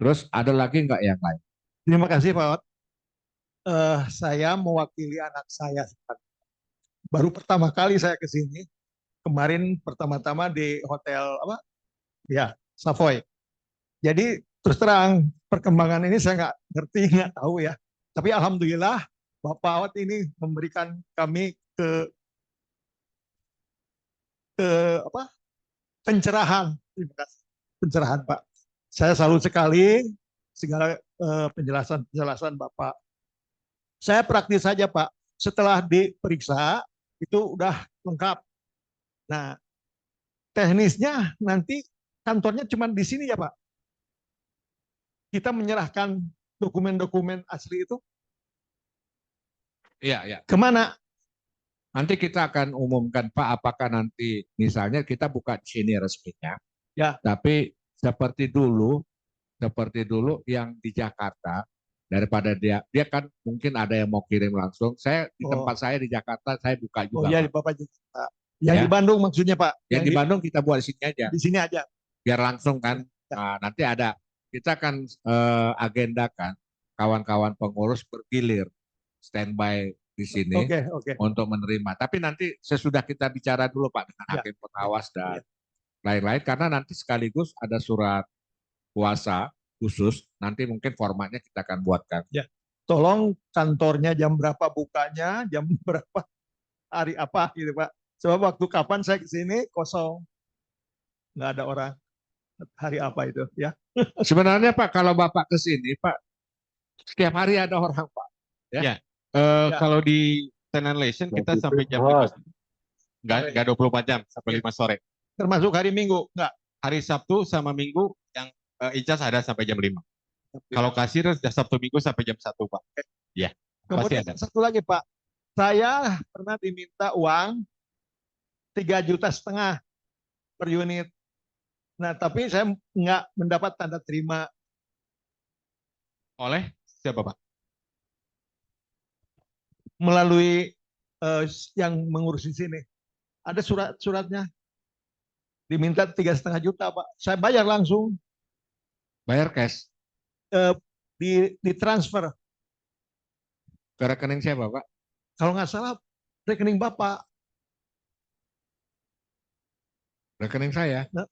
Terus ada lagi nggak yang lain? Terima kasih Pak Ot. Saya mewakili anak saya. Baru pertama kali saya ke sini. Kemarin pertama-tama di hotel apa? Ya, Savoy. Jadi terus terang perkembangan ini saya nggak ngerti, nggak tahu ya. Tapi alhamdulillah Bapak Awat ini memberikan kami ke apa pencerahan. Terima kasih pencerahan Pak. Saya salut sekali segala penjelasan-penjelasan Bapak. Saya praktis saja Pak. Setelah diperiksa itu udah lengkap. Nah, teknisnya nanti kantornya cuma di sini ya Pak. Kita menyerahkan dokumen-dokumen asli itu Iya, ya. kemana? Nanti kita akan umumkan Pak, apakah nanti misalnya kita buka di sini resminya, Ya, tapi seperti dulu yang di Jakarta, daripada dia kan mungkin ada yang mau kirim langsung. Saya di oh, tempat saya di Jakarta saya buka oh juga ya Pak. Bapak juga. Pak. Yang di Ya, Bandung maksudnya Pak, yang yang di Bandung kita buat di sini aja, di sini aja. biar langsung kan. Ya, Nah, nanti ada kita akan agendakan kawan-kawan pengurus bergilir standby di sini oke, oke. untuk menerima. Tapi nanti sesudah kita bicara dulu Pak dengan Ya, hakim ya, pengawas dan ya, lain-lain, karena nanti sekaligus ada surat kuasa khusus, nanti mungkin formatnya kita akan buatkan. ya. Tolong kantornya jam berapa bukanya, jam berapa hari apa gitu Pak. Sebab waktu kapan saya ke sini kosong, nggak ada orang. Hari apa itu ya? Sebenarnya Pak, kalau Bapak ke sini Pak, setiap hari ada orang Pak. Ya, Ya, Ya, kalau di Tenan Nation kita sampai jam 5, nggak 24 jam, sampai ya. 5 sore. Termasuk hari Minggu, nggak? Hari Sabtu sama Minggu yang Icas ada sampai jam 5. Kalau kasir Sabtu Minggu sampai jam 1, Pak. Ya, pasti Kemudian ada. satu lagi Pak, saya pernah diminta uang 3,5 juta per unit. Nah, tapi saya nggak mendapat tanda terima Oleh siapa, Pak? melalui yang mengurus di sini. Ada surat-suratnya. Diminta 3,5 juta, Pak. Saya bayar langsung bayar cash eh, di transfer. ke rekening siapa Pak? Kalau nggak salah rekening Bapak. Rekening saya. Nah,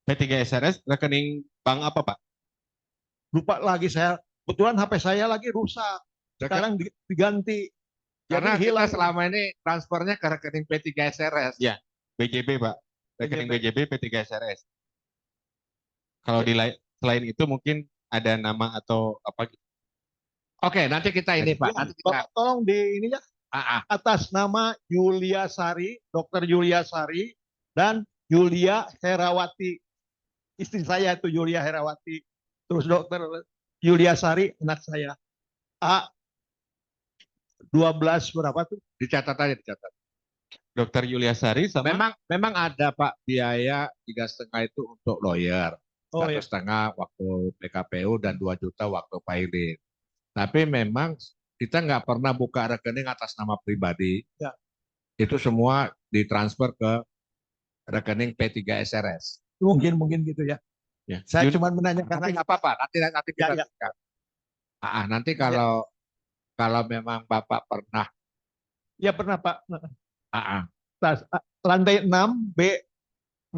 P3 SRS rekening bank apa, Pak? lupa lagi saya. Kebetulan HP saya lagi rusak. Sekarang diganti. Jadi Karena kita hilang. selama ini transfernya ke rekening P3 SRS. Ya, BJB, Pak. Rekening BJB P3 SRS. Kalau selain itu mungkin ada nama atau apa gitu. Oke, nanti kita ini Pak. Ya, Nanti kita Bapak tolong di ini ya, atas nama Yulia Sari, Dokter Yulia Sari, dan Yulia Herawati. Istri saya itu Yulia Herawati. Terus Dokter Yulia Sari, anak saya. A 12 berapa tuh? dicatat aja dicatat. Dokter Yulia Sari sama Memang ada Pak biaya 3,5 itu untuk lawyer, Oh satu ya, setengah waktu PKPU dan 2 juta waktu filing. Tapi memang kita nggak pernah buka rekening atas nama pribadi. ya. Itu semua ditransfer ke rekening P3 SRS. Mungkin gitu ya. ya. Saya cuma menanyakan Tapi aja. nggak apa-apa, nanti Ya, kita ya. nanti Ya, kalau memang Bapak pernah ya pernah Pak. ah, Lantai 6 B6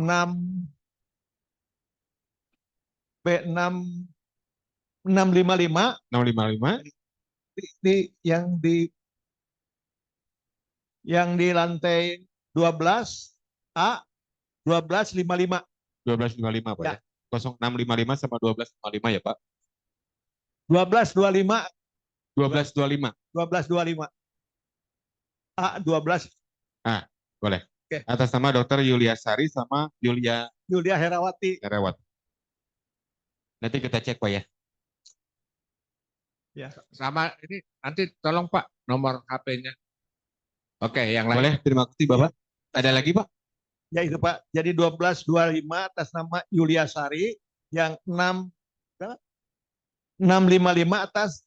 B6 655 655 di yang di lantai 12 A 1255. 1255, Pak, Ya, ya. 0655 sama 1255 ya, Pak. 1225 1225. 1225 A 12. Ah, boleh. Oke, Atas nama Dokter Yulia Sari sama Yulia Yulia Herawati. Herawat. Nanti kita cek, Pak, ya. Ya. sama ini nanti tolong Pak nomor HP-nya. Oke, yang lain. Boleh, terima kasih, Bapak. Ada lagi, Pak? Ya itu Pak. Jadi 1225 atas nama Yulia Sari, yang 655 atas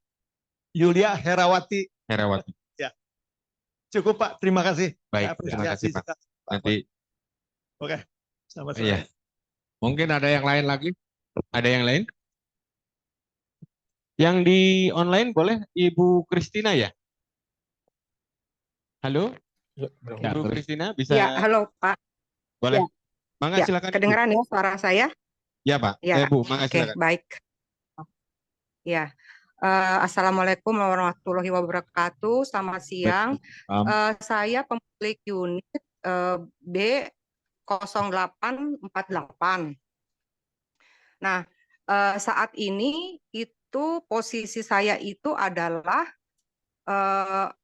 Yulia Herawati. Herawat. Ya, cukup Pak. Terima kasih. Baik, Saya terima apresiasi kasih, Pak. sekali, Pak. Nanti Oke. Selamat sore. iya. Mungkin ada yang lain lagi? Ada yang lain? Yang di online boleh Ibu Kristina ya? Halo, Ya, Ibu Kris. Kristina Ya, bisa halo Pak. boleh? Ya, Mangga ya, silakan Ibu. kedengeran ya suara saya? Ya Pak, Ya, Bu, mangga oke, silakan. baik. Ya, Assalamualaikum warahmatullahi wabarakatuh. Selamat siang. Saya pemilik unit B0848. Nah, saat ini itu posisi saya itu adalah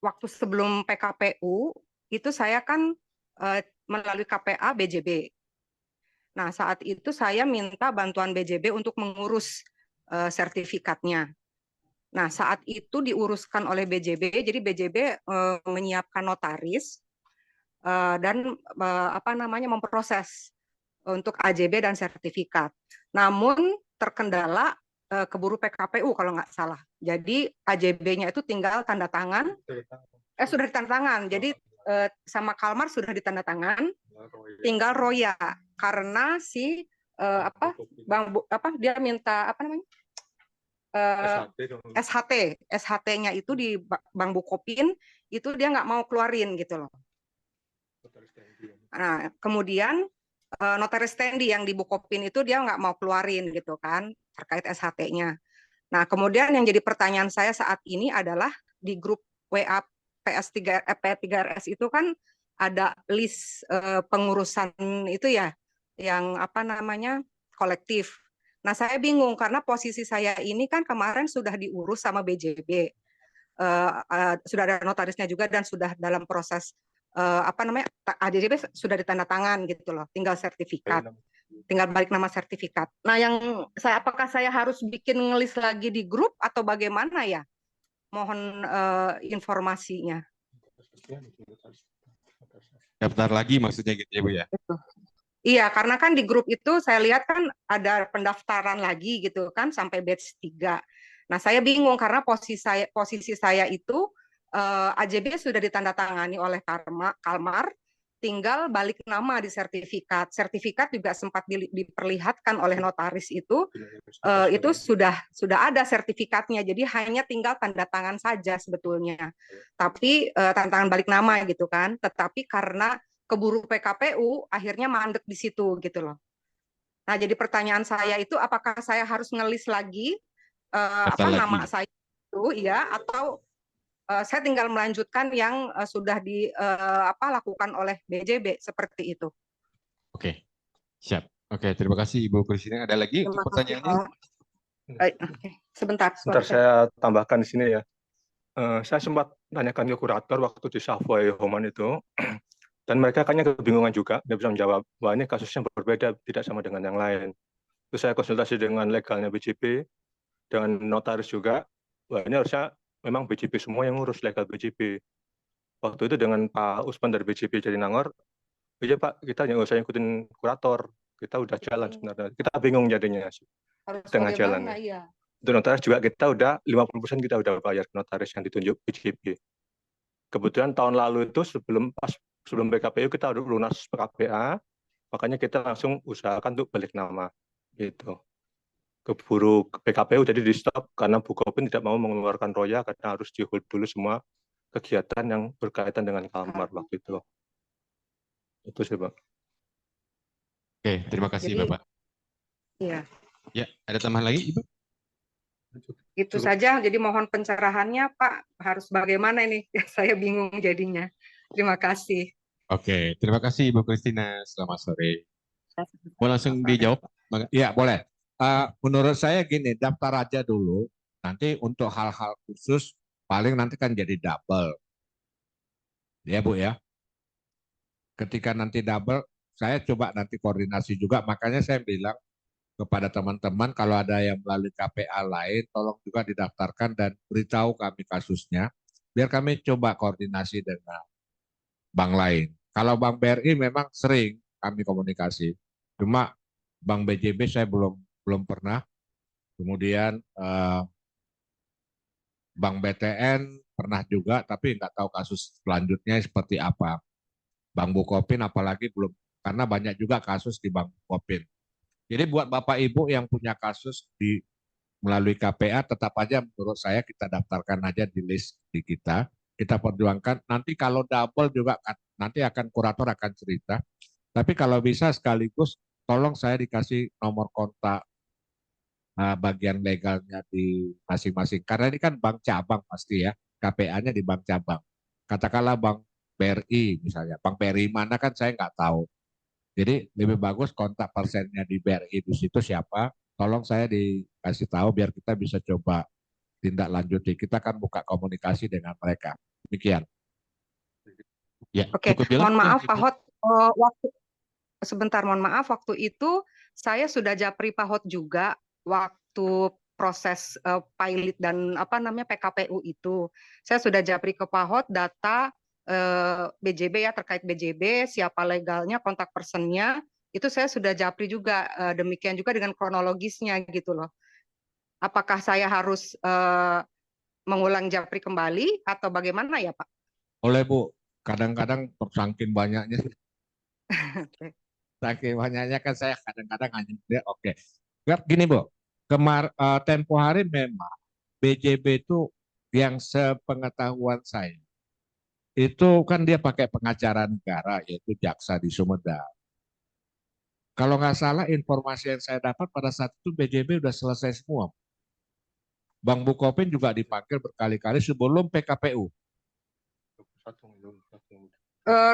waktu sebelum PKPU itu saya kan melalui KPA BJB. Nah, saat itu saya minta bantuan BJB untuk mengurus sertifikatnya. Nah, saat itu diuruskan oleh BJB, jadi BJB menyiapkan notaris dan memproses untuk AJB dan sertifikat. Namun terkendala keburu PKPU kalau nggak salah. Jadi AJB-nya itu tinggal tanda tangan, sudah ditanda tangan. Jadi sama Kalmar sudah ditanda tangan, tinggal Roya karena si dia minta SHT-nya itu di Bank Bukopin itu dia nggak mau keluarin gitu loh. Nah, kemudian notaris standi yang di Bukopin itu dia nggak mau keluarin gitu kan terkait SHT-nya. Nah, kemudian yang jadi pertanyaan saya saat ini adalah di grup WA P3RS itu kan ada list pengurusan itu ya yang kolektif. Nah, saya bingung karena posisi saya ini kan kemarin sudah diurus sama BJB. Sudah ada notarisnya juga dan sudah dalam proses AJB sudah ditandatangan gitu loh, tinggal sertifikat, tinggal balik nama sertifikat. Nah, apakah saya harus bikin ngelis lagi di grup atau bagaimana ya? Mohon informasinya. Daftar lagi maksudnya gitu ya Bu ya? Iya, karena kan di grup itu saya lihat kan ada pendaftaran lagi gitu kan sampai batch 3. Nah, saya bingung karena posisi saya itu AJB sudah ditandatangani oleh Kalmar, tinggal balik nama di sertifikat. Sertifikat juga sempat diperlihatkan oleh notaris itu sudah ada sertifikatnya. Jadi hanya tinggal tanda tangan saja sebetulnya. Tapi tanda tangan balik nama gitu kan. Tetapi karena keburu PKPU akhirnya mandek di situ gitu loh. Nah, jadi pertanyaan saya itu apakah saya harus ngelis lagi nama saya itu ya atau saya tinggal melanjutkan yang sudah dilakukan oleh BJB seperti itu. Oke, siap. Oke, terima kasih Ibu Kristina. Ada lagi untuk pertanyaannya? Sebentar. Saya tambahkan di sini ya. Saya sempat tanyakan ke kurator waktu di Savoy Homan itu. Dan mereka kayaknya kebingungan juga, dia bisa menjawab, wah ini kasusnya berbeda, tidak sama dengan yang lain. Terus saya konsultasi dengan legalnya BJB, dengan notaris juga, wah ini harusnya memang BJB semua yang ngurus legal BJB. Waktu itu dengan Pak Usman dari BJB Jatinangor, iya Pak, kita nggak usah ikutin kurator, kita udah jalan sebenarnya. Kita bingung jadinya, tengah jalan. Ya. Untuk notaris juga kita udah 50% kita udah bayar notaris yang ditunjuk BJB. Kebetulan tahun lalu itu sebelum BKPU kita udah lunas KPA, makanya kita langsung usahakan untuk balik nama gitu. Keburu PKPU jadi di stop karena Bukopin tidak mau mengeluarkan Roya karena harus di hold dulu semua kegiatan yang berkaitan dengan Kalmar waktu itu. Itu sih Pak. Oke, terima kasih Bapak. Iya. Ya, ada tambahan lagi Ibu? Itu saja, jadi mohon pencerahannya Pak, harus bagaimana ini? Saya bingung jadinya. Terima kasih. Oke, terima kasih Ibu Kristina. Selamat sore. Mau langsung dijawab? Ya, boleh. Menurut saya gini, daftar aja dulu. Nanti untuk hal-hal khusus, paling nanti kan jadi double. Ya Bu ya. Ketika nanti double, saya coba nanti koordinasi juga. Makanya saya bilang kepada teman-teman kalau ada yang melalui KPA lain, tolong juga didaftarkan dan beritahu kami kasusnya, biar kami coba koordinasi dengan bank lain. Kalau Bank BRI memang sering kami komunikasi, cuma Bank BJB saya belum pernah. Kemudian Bank BTN pernah juga, tapi nggak tahu kasus selanjutnya seperti apa. Bank Bukopin apalagi belum, karena banyak juga kasus di Bank Bukopin. Jadi buat Bapak Ibu yang punya kasus di melalui KPA, tetap aja menurut saya kita daftarkan aja di list di kita perjuangkan. Nanti kalau double juga nanti akan kurator akan cerita. Tapi kalau bisa sekaligus tolong saya dikasih nomor kontak bagian legalnya di masing-masing. Karena ini kan bank cabang pasti ya, KPA-nya di bank cabang. Katakanlah bank BRI misalnya, bank BRI mana kan saya nggak tahu. Jadi lebih bagus kontak persennya di BRI di situ siapa, tolong saya dikasih tahu biar kita bisa coba tindak lanjuti. Kita akan buka komunikasi dengan mereka. Demikian. Ya, Oke, cukup jelas mohon ya, maaf Ibu. Pak Hot, sebentar mohon maaf, waktu itu saya sudah japri Pak Hot juga waktu proses pilot dan apa namanya PKPU itu. Saya sudah japri ke Pak Hot data BJB ya, terkait BJB, siapa legalnya, kontak personnya, itu saya sudah japri juga, demikian juga dengan kronologisnya gitu loh. Apakah saya harus mengulang japri kembali atau bagaimana ya Pak? Oleh Bu, kadang-kadang saking banyaknya, saking banyaknya kan saya kadang-kadang hanya oke. Gini Bu, tempo hari memang BJB itu yang sepengetahuan saya itu kan dia pakai pengacara negara yaitu jaksa di Sumedang. Kalau nggak salah informasi yang saya dapat pada saat itu BJB udah selesai semua. Bang Bukopin juga dipanggil berkali-kali sebelum PKPU.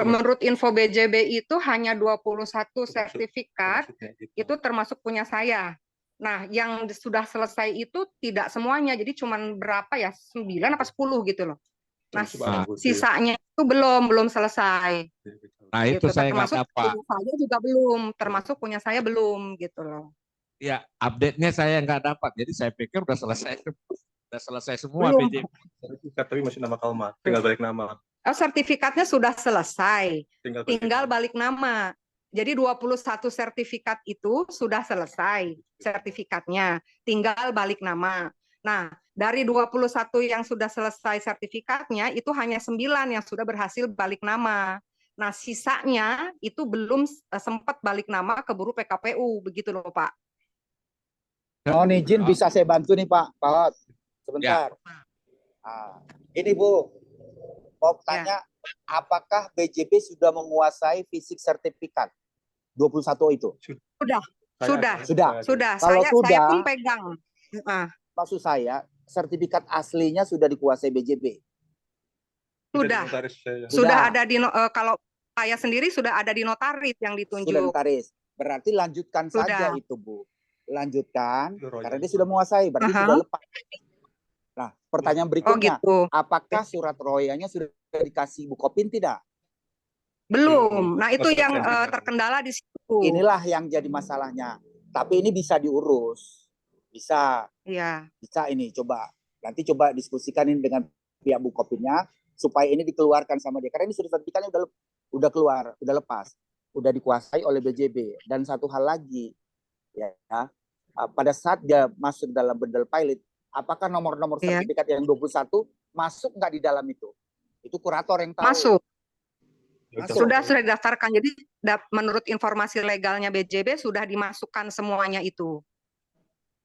Menurut info BJB itu hanya 21 sertifikat, itu termasuk punya saya. Nah, yang sudah selesai itu tidak semuanya, jadi cuma berapa ya, 9 apa 10 gitu loh. Nah, sisanya itu belum selesai. Nah itu Gitu. saya nggak Termasuk dapat. punya saya juga belum, termasuk punya saya belum gitu loh. Ya, update-nya saya nggak dapat. Jadi saya pikir udah selesai semua Belum. BJB. Sertifikat tapi masih nama Kalma, tinggal balik nama. Sertifikatnya sudah selesai, Tinggal tinggal balik nama. Jadi 21 sertifikat itu sudah selesai sertifikatnya, tinggal balik nama. Nah, dari 21 yang sudah selesai sertifikatnya, itu hanya 9 yang sudah berhasil balik nama. Nah, sisanya itu belum sempat balik nama keburu PKPU, begitu loh Pak. Mohon izin bisa saya bantu nih Pak Hot. Sebentar. Nah, ini Bu, mau tanya apakah BJB sudah menguasai fisik sertifikat 21 itu? Sudah. Kalau Saya pun pegang. Maksud saya sertifikat aslinya sudah dikuasai BJB. Sudah ada di kalau saya sendiri sudah ada di notaris yang ditunjuk. Sudah notaris. Berarti lanjutkan saja itu Bu. Lanjutkan karena dia sudah menguasai, berarti sudah lepas. Nah, pertanyaan berikutnya, apakah surat royanya sudah dikasih Bukopin tidak? Belum. Nah, itu yang terkendala di situ. Inilah yang jadi masalahnya. Tapi ini bisa diurus. Bisa. Iya. Bisa ini coba. Nanti coba diskusikan ini dengan pihak Bukopinnya supaya ini dikeluarkan sama dia. Karena ini surat sertifikatnya udah keluar, udah lepas. Udah dikuasai oleh BJB. Dan satu hal lagi, ya, pada saat dia masuk dalam bundle pilot, apakah nomor-nomor sertifikat yang 21 masuk nggak di dalam itu? Itu kurator yang tahu. Masuk. Sudah didaftarkan. Jadi menurut informasi legalnya BJB sudah dimasukkan semuanya itu.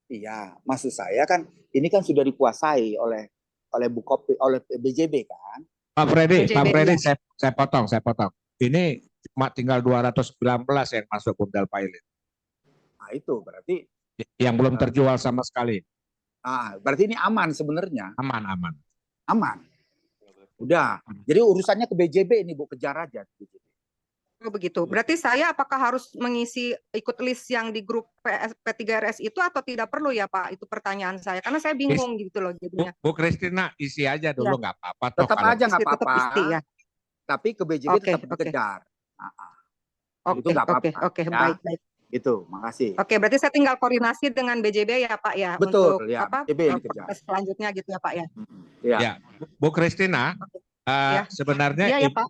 Iya, maksud saya kan ini kan sudah dikuasai oleh Bukopin, oleh BJB kan. Pak Freddy, saya potong. Ini cuma tinggal 219 yang masuk bundle pilot. Nah, itu berarti yang belum terjual sama sekali. Berarti ini aman sebenarnya. Aman. Udah. Jadi urusannya ke BJB ini Bu, kejar aja. Oh begitu. Berarti saya apakah harus mengisi ikut list yang di grup P3RS itu atau tidak perlu ya Pak? Itu pertanyaan saya. Karena saya bingung gitu loh jadinya. Bu Kristina isi aja dulu nggak apa-apa. Tetap aja nggak apa-apa. Ya. Tapi ke BJB tetap dikejar. Oke, baik. Itu, makasih. Oke, berarti saya tinggal koordinasi dengan BJB ya Pak ya. Betul, untuk ya. proses selanjutnya gitu ya Pak ya. Ya. Bu Kristina, sebenarnya ya, Ibu,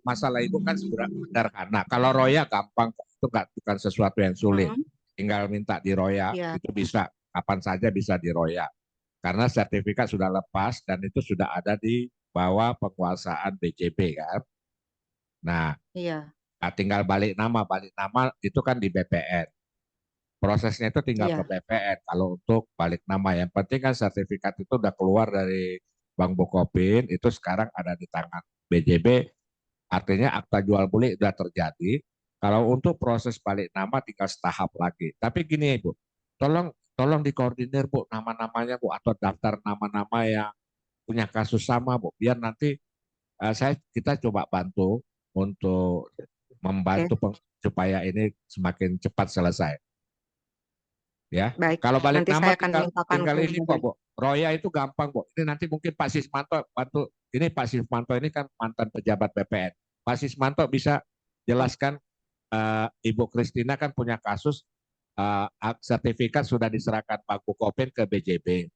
masalah Ibu kan sederhana. Kalau roya gampang, itu bukan sesuatu yang sulit. Tinggal minta di roya, itu bisa kapan saja bisa di roya. Karena sertifikat sudah lepas dan itu sudah ada di bawah penguasaan BJB kan. Nah, tinggal balik nama itu kan di BPN. Prosesnya itu tinggal ke Iya, BPN. Kalau untuk balik nama, yang penting kan sertifikat itu udah keluar dari Bank Bukopin, itu sekarang ada di tangan BJB, artinya akta jual beli sudah terjadi. Kalau untuk proses balik nama tinggal setahap lagi. Tapi gini Ibu, tolong tolong dikoordinir Bu nama-namanya Bu, atau daftar nama-nama yang punya kasus sama Bu, biar nanti kita coba bantu untuk oke, membantu supaya ini semakin cepat selesai. Ya, baik. kalau balik Nanti nama saya akan tinggal mintakan tinggal ke ini kok BJB. Bu. Roya itu gampang Bu. Ini nanti mungkin Pak Sismanto bantu. Ini Pak Sismanto ini kan mantan pejabat BPN. Pak Sismanto bisa jelaskan, Ibu Kristina kan punya kasus, sertifikat sudah diserahkan Pak Bukopin ke BJB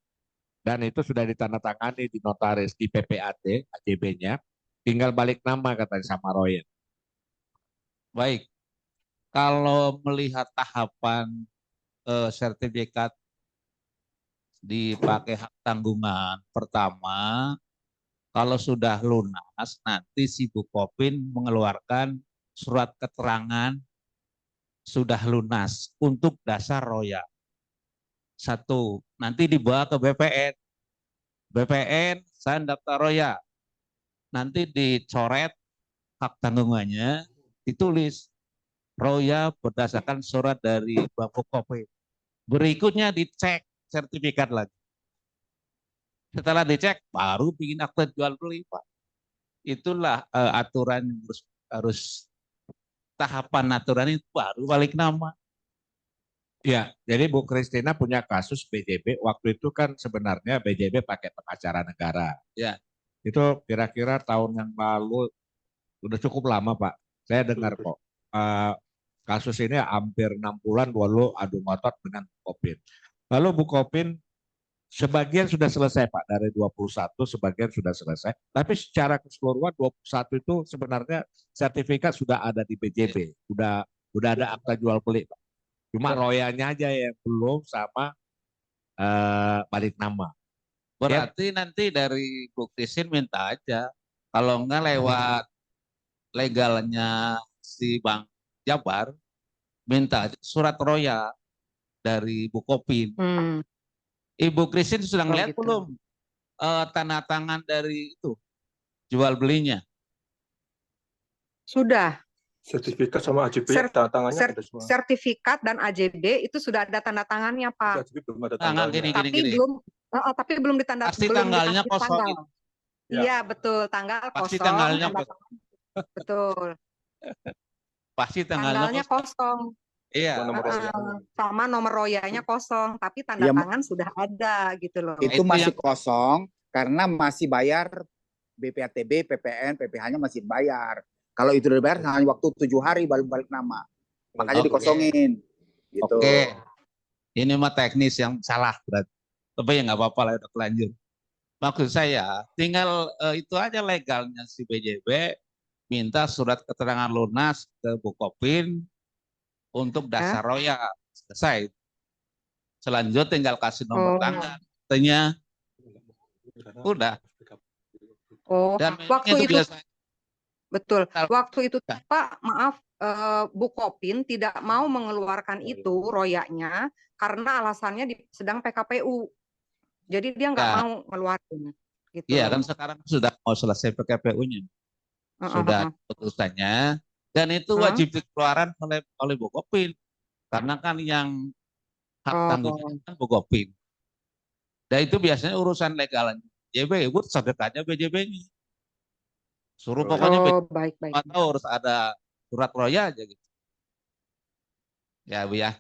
dan itu sudah ditandatangani di notaris di PPAT AJB-nya. Tinggal balik nama katanya sama Roya. Baik, kalau melihat tahapan sertifikat dipakai hak tanggungan pertama, kalau sudah lunas, nanti si Bukopin mengeluarkan surat keterangan sudah lunas untuk dasar roya. Satu, nanti dibawa ke BPN. BPN, saya daftar roya. Nanti dicoret hak tanggungannya, ditulis roya berdasarkan surat dari Bank Bukopin. Berikutnya dicek sertifikat lagi. Setelah dicek, baru bikin akte jual beli, Pak. Itulah aturan yang harus tahapan aturan itu baru balik nama. Ya, jadi Bu Kristina punya kasus BJB. Waktu itu kan sebenarnya BJB pakai pengacara negara. Ya. Itu kira-kira tahun yang lalu, udah cukup lama Pak. Saya dengar kok. Kasus ini hampir 6 bulan dulu adu ngotot dengan Bukopin. Lalu Bukopin sebagian sudah selesai Pak, dari 21 sebagian sudah selesai. Tapi secara keseluruhan 21 itu sebenarnya sertifikat sudah ada di BJB. Udah ada akta jual beli Pak. Cuma royalnya aja yang belum sama balik nama. Berarti nanti dari Bu Krisin minta aja. Kalau enggak lewat legalnya si Bang Jabar, minta aja surat roya dari Bukopin. Ibu Krisin sudah ngeliat gitu. belum tanda tangan dari itu jual belinya? Sudah. Sertifikat sama AJB tanda tangannya ada semua. Sertifikat dan AJB itu sudah ada tanda tangannya, Pak. AJB belum ada Nah, tanggalnya. Tapi belum ditanda Pasti belum tanggalnya dikasih kosong. tanggal. Iya, betul, tanggal Pasti kosong. tanggalnya Betul. Pasti Tanggalnya kosong. Iya. Sama nomor royanya kosong, tapi tanda tangan sudah ada gitu loh. Itu masih kosong karena masih bayar BPATB, PPN, PPH-nya masih bayar. Kalau itu udah dibayar hanya waktu 7 hari baru balik nama. Makanya dikosongin. Gitu. Oke. Ini mah teknis yang salah berarti. Tapi ya nggak apa-apa lah, udah lanjut. Maksud saya, tinggal itu aja legalnya si BJB minta surat keterangan lunas ke Bukopin untuk dasar roya. Selesai. Selanjutnya tinggal kasih nomor tangan. Katanya udah. Dan waktu itu biasa. Betul. Waktu itu Pak, maaf, Bukopin tidak mau mengeluarkan itu royanya karena alasannya sedang PKPU. Jadi dia nggak mau ngeluarin. Gitu. Iya kan sekarang sudah mau selesai PKPU-nya. Sudah putusannya. Dan itu wajib dikeluarkan oleh Bukopin. Karena kan yang hak tanggungan kan Bukopin. Dan itu biasanya urusan legalan BJB, sedekahnya BJB-nya. Suruh pokoknya baik. harus ada surat roya aja gitu. Ya Bu ya.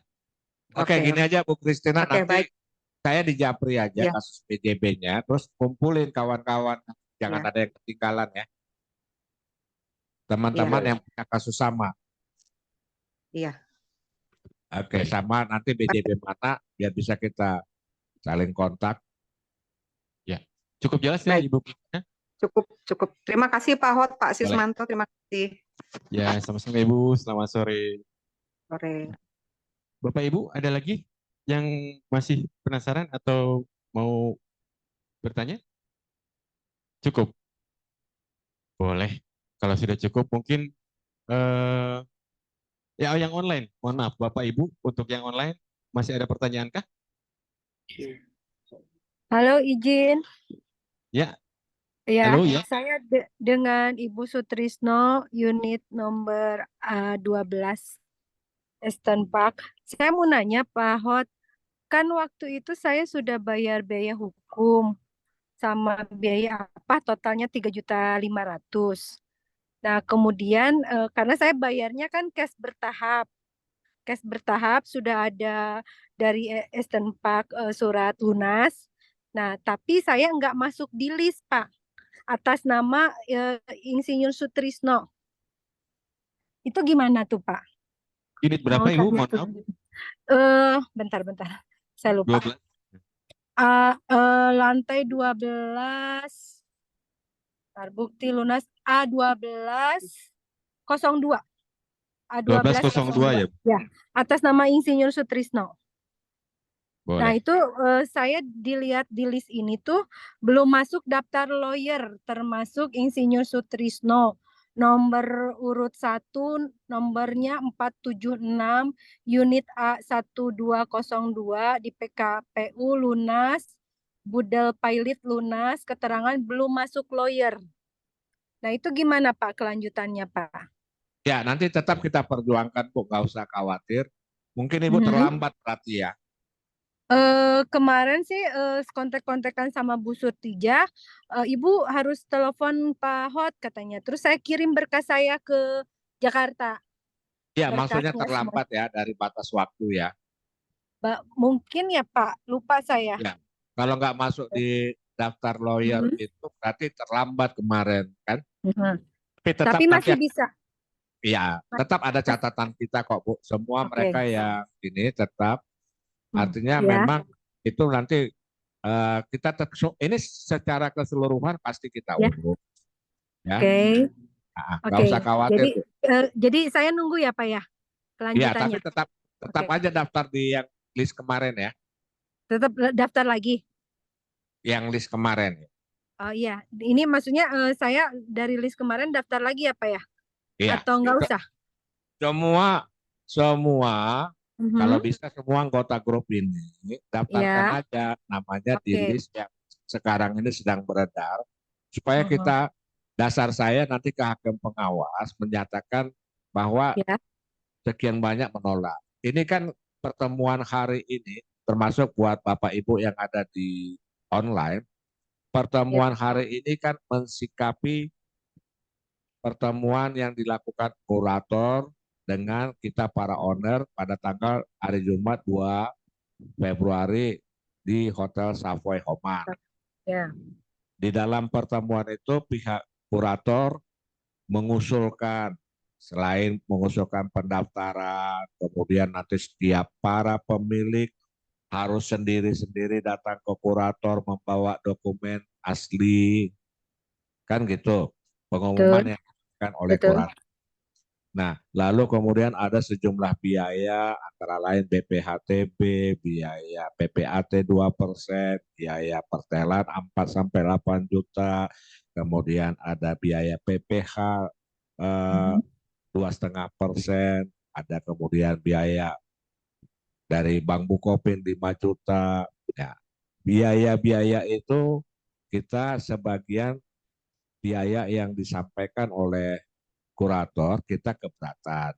Oke, gini aja Bu Kristina, nanti baik. saya di Japri aja kasus BJB-nya, terus kumpulin kawan-kawan, jangan ada yang ketinggalan ya. Teman-teman yang punya kasus sama. Iya. Oke, sama nanti BJB mana biar bisa kita saling kontak. Ya, cukup jelas ya Ibu. Cukup. Terima kasih Pak Hot, Pak Sismanto, terima kasih. Ya, sama-sama Ibu. Selamat sore. Sore. Bapak Ibu, ada lagi yang masih penasaran atau mau bertanya? Cukup. Boleh. Kalau sudah cukup mungkin ya yang online. Mohon maaf Bapak Ibu untuk yang online Masih ada pertanyaan kah? Halo, izin. Ya, Ya, halo ya. saya dengan Ibu Sutrisno, unit nomor 12 Eastern Park. Saya mau nanya, Pak Hot, kan waktu itu saya sudah bayar biaya hukum sama biaya apa totalnya 3.500.000. Nah, kemudian karena saya bayarnya kan cash bertahap. Cash bertahap sudah ada dari Eastern Park surat lunas. Nah, tapi saya nggak masuk di list, Pak, atas nama Insinyur Sutrisno. Itu gimana tuh, Pak? Unit berapa Mau Ibu? tanya Mohon tuh. maaf. Bentar. Saya lupa. 12. Lantai 12. Bentar, bukti lunas A1202. A1202. 1202 ya. Ya, atas nama Insinyur Sutrisno. Nah, Boleh. itu saya dilihat di list ini tuh belum masuk daftar lawyer, termasuk Insinyur Sutrisno. Nomor urut 1, nomornya 476, unit A1202 di PKPU lunas, Budel Pilot lunas, keterangan belum masuk lawyer. Nah, itu gimana Pak kelanjutannya, Pak? Ya, nanti tetap kita perjuangkan, Bu, nggak usah khawatir. Mungkin Ibu terlambat berarti ya. Kemarin sih kontak-kontakan sama Bu Surtijah, Ibu harus telepon Pak Hot katanya. Terus saya kirim berkas saya ke Jakarta. Ya, maksudnya Berkasnya terlambat ya dari batas waktu ya. Mungkin ya Pak, lupa saya. Ya. Kalau nggak masuk di daftar lawyer itu berarti terlambat kemarin kan. Tapi tetap Tapi masih nanti, bisa. ya, tetap ada catatan kita kok, Bu. Semua mereka yang ini tetap artinya Ya. memang itu nanti kita ini secara keseluruhan pasti kita Ya. urus. Ya. Oke. Nggak usah khawatir. Jadi saya nunggu ya Pak ya Iya, kelanjutannya. tapi tetap aja daftar di yang list kemarin ya. Tetap daftar lagi. Yang list kemarin. Oh iya, ini maksudnya saya dari list kemarin daftar lagi ya Pak ya? Iya. Atau nggak usah? Semua kalau bisa semua anggota grup ini daftarkan aja namanya di list yang sekarang ini sedang beredar supaya kita dasar saya nanti ke hakim pengawas menyatakan bahwa sekian banyak menolak. Ini kan pertemuan hari ini termasuk buat Bapak Ibu yang ada di online. Pertemuan hari ini kan mensikapi pertemuan yang dilakukan kurator dengan kita para owner pada tanggal hari Jumat 2 Februari di Hotel Savoy Homan. Ya. Di dalam pertemuan itu pihak kurator mengusulkan, selain mengusulkan pendaftaran, kemudian nanti setiap para pemilik harus sendiri-sendiri datang ke kurator membawa dokumen asli, kan gitu pengumuman yang dilakukan oleh kurator. Nah, lalu kemudian ada sejumlah biaya antara lain BPHTB, biaya PPAT 2%, biaya pertelan 4-8 juta, kemudian ada biaya PPH 2,5%, ada kemudian biaya dari Bank Bukopin 5 juta. Ya, biaya-biaya itu kita sebagian biaya yang disampaikan oleh kurator kita keberatan.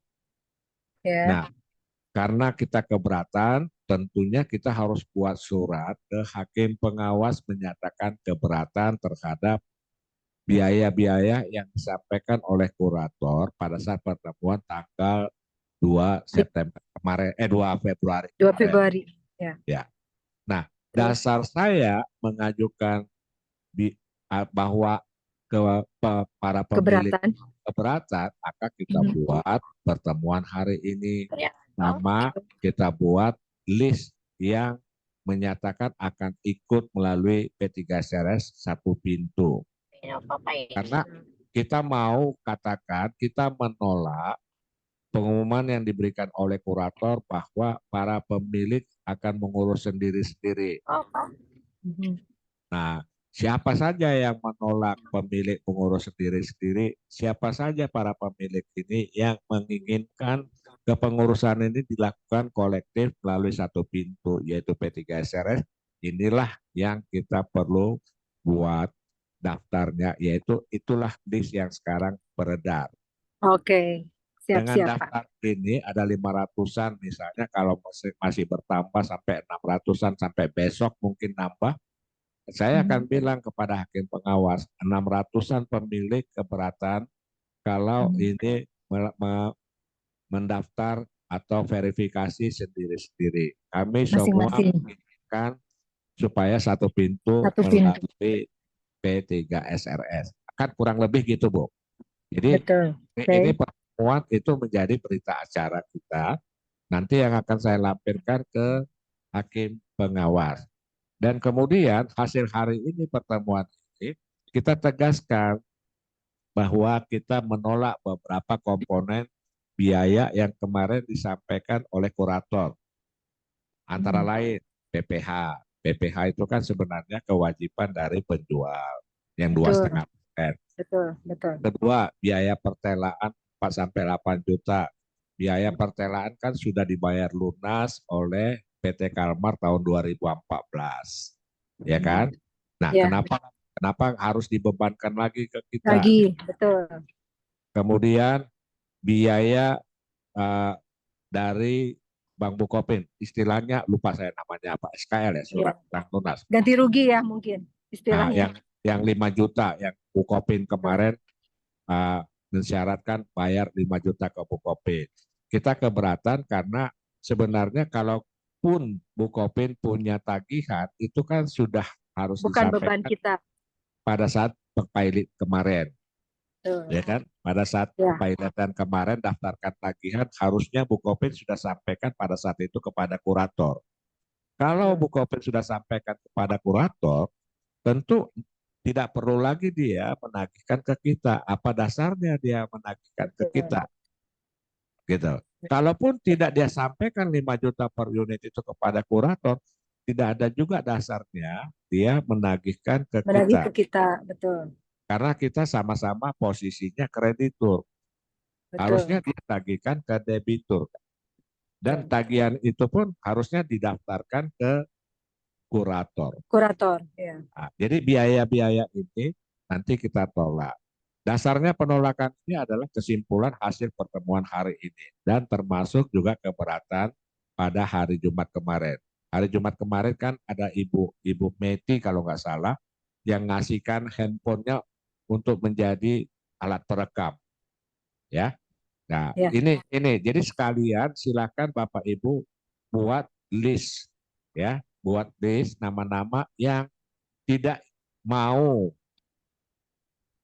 Nah, karena kita keberatan, tentunya kita harus buat surat ke hakim pengawas menyatakan keberatan terhadap biaya-biaya yang disampaikan oleh kurator pada saat pertemuan tanggal 2 September kemarin, 2 Februari. 2 Februari. Ya. Nah, dasar saya mengajukan bahwa para pemilik keberatan, maka kita buat pertemuan hari ini. Nama kita buat list yang menyatakan akan ikut melalui P3SRS satu pintu. Karena kita mau katakan kita menolak pengumuman yang diberikan oleh kurator bahwa para pemilik akan mengurus sendiri-sendiri. Nah, siapa saja yang menolak pemilik mengurus sendiri-sendiri? Siapa saja para pemilik ini yang menginginkan kepengurusan ini dilakukan kolektif melalui satu pintu, yaitu P3SRS. Inilah yang kita perlu buat daftarnya, yaitu itulah list yang sekarang beredar. Oke, Dengan siap-siap Pak. daftar ini ada 500-an misalnya, kalau masih bertambah sampai 600-an sampai besok mungkin nambah. Saya akan bilang kepada hakim pengawas 600-an pemilik keberatan kalau ini mendaftar atau verifikasi sendiri-sendiri. Kami semua Masing-masing. menginginkan supaya satu pintu Satu pintu. melalui P3SRS. Kan kurang lebih gitu, Bu. Jadi Betul. ini Oke. pertemuan itu menjadi berita acara kita. Nanti yang akan saya lampirkan ke hakim pengawas. Dan kemudian hasil hari ini pertemuan ini kita tegaskan bahwa kita menolak beberapa komponen biaya yang kemarin disampaikan oleh kurator. Antara lain PPH. PPH itu kan sebenarnya kewajiban dari penjual yang Betul. 2,5%. Betul, betul. Kedua, biaya pertelaan 4 sampai 8 juta. Biaya pertelaan kan sudah dibayar lunas oleh PT Kalmar tahun 2014. Ya kan? Nah, Ya. kenapa harus dibebankan lagi ke kita? Lagi, betul. Kemudian biaya dari Bank Bukopin, istilahnya lupa saya namanya apa, SKL ya, surat utang lunas. Ganti rugi ya mungkin Nah, istilahnya. yang 5 juta yang Bukopin kemarin mensyaratkan bayar 5 juta ke Bukopin. Kita keberatan karena sebenarnya kalaupun Bukopin punya tagihan, itu kan sudah harus Bukan beban disampaikan kita. pada saat pilot kemarin. Betul. Ya kan? Pada saat Ya. pilotan kemarin daftarkan tagihan, harusnya Bukopin sudah sampaikan pada saat itu kepada kurator. Kalau Bukopin sudah sampaikan kepada kurator, tentu tidak perlu lagi dia menagihkan ke kita. Apa dasarnya dia menagihkan ke kita? Gitu. Kalaupun tidak dia sampaikan 5 juta per unit itu kepada kurator, tidak ada juga dasarnya dia menagihkan ke Menagih kita. ke kita, betul. Karena kita sama-sama posisinya kreditur. Betul. Harusnya ditagihkan ke debitur. Dan tagihan itu pun harusnya didaftarkan ke kurator. Kurator, ya. Nah, jadi biaya-biaya ini nanti kita tolak. Dasarnya penolakan ini adalah kesimpulan hasil pertemuan hari ini dan termasuk juga keberatan pada hari Jumat kemarin. Hari Jumat kemarin kan ada Ibu Meti kalau nggak salah yang ngasihkan handphonenya untuk menjadi alat perekam, ya. Nah, Ya. ini jadi sekalian silakan Bapak Ibu buat list, ya, buat list nama-nama yang tidak mau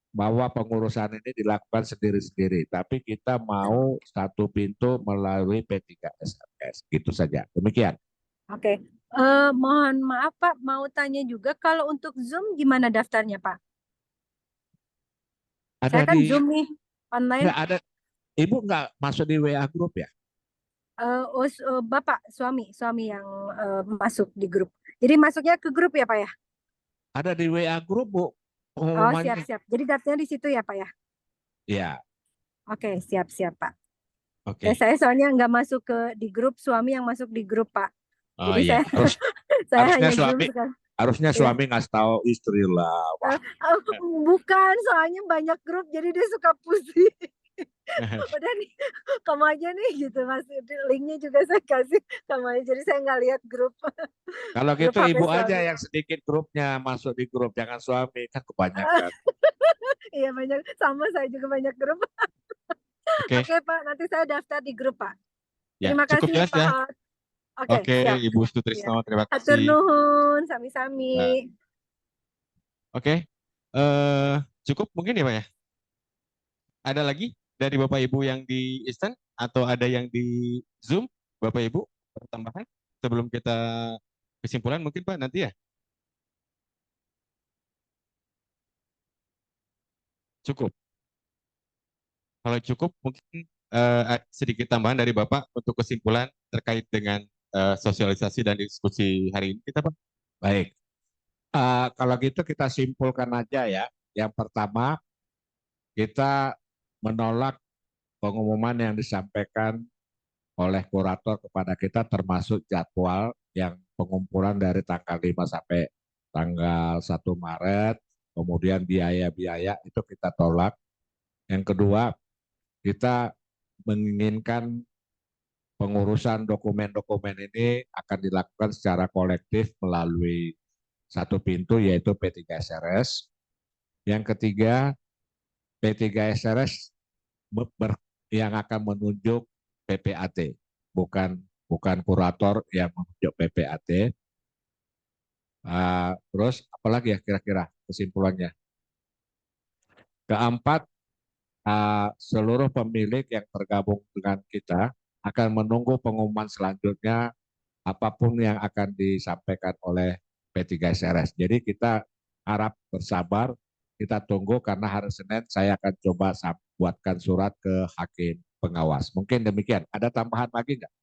bahwa pengurusan ini dilakukan sendiri-sendiri, tapi kita mau satu pintu melalui P3SRS, gitu saja. Demikian. Oke. Mohon maaf Pak, mau tanya juga kalau untuk Zoom gimana daftarnya Pak? Saya kan Zoom nih, online. Nggak ada. Ibu nggak masuk di WA grup ya? Bapak, suami yang masuk di grup. Jadi masuknya ke grup ya Pak ya? Ada di WA grup, Bu. Oh, Pengumumannya. siap. Jadi daftarnya di situ ya Pak ya? Iya. Oke, siap Pak. Oke. Saya soalnya nggak masuk di grup, suami yang masuk di grup Pak. Oh Jadi iya. saya Harusnya hanya suami. Zoom sekarang. Harusnya suami ngasih tahu istri lah. Wah. Bukan, soalnya banyak grup jadi dia suka pusing. Udah nih, kamu aja nih gitu Mas. Linknya juga saya kasih kamu aja. Jadi saya nggak lihat grup. Kalau Grup gitu HP ibu suami. aja yang sedikit grupnya masuk di grup, jangan suami kan kebanyakan. Iya banyak, sama saya juga banyak grup. Oke. Oke Pak, nanti saya daftar di grup Pak. Ya, Terima cukup kasih jelas Pak ya. Hot. Oke, Oke, siap. Ibu Sutrisno, terima Hatur kasih. nuhun, sami-sami. Oke, cukup mungkin ya Pak ya? Ada lagi dari Bapak Ibu yang di instan atau ada yang di Zoom, Bapak Ibu, tambahan sebelum kita kesimpulan mungkin Pak nanti ya? Cukup. Kalau cukup mungkin sedikit tambahan dari Bapak untuk kesimpulan terkait dengan sosialisasi dan diskusi hari ini kita Pak. Baik. Kalau gitu kita simpulkan aja ya. Yang pertama, kita menolak pengumuman yang disampaikan oleh kurator kepada kita termasuk jadwal yang pengumpulan dari tanggal 5 sampai tanggal 1 Maret, kemudian biaya-biaya itu kita tolak. Yang kedua, kita menginginkan pengurusan dokumen-dokumen ini akan dilakukan secara kolektif melalui satu pintu yaitu P3SRS. Yang ketiga, P3SRS yang akan menunjuk PPAT, bukan kurator yang menunjuk PPAT. Terus apalagi ya kira-kira kesimpulannya? Keempat, seluruh pemilik yang tergabung dengan kita akan menunggu pengumuman selanjutnya apapun yang akan disampaikan oleh P3SRS. Jadi kita harap bersabar, kita tunggu karena hari Senin saya akan coba buatkan surat ke hakim pengawas. Mungkin demikian. Ada tambahan lagi nggak?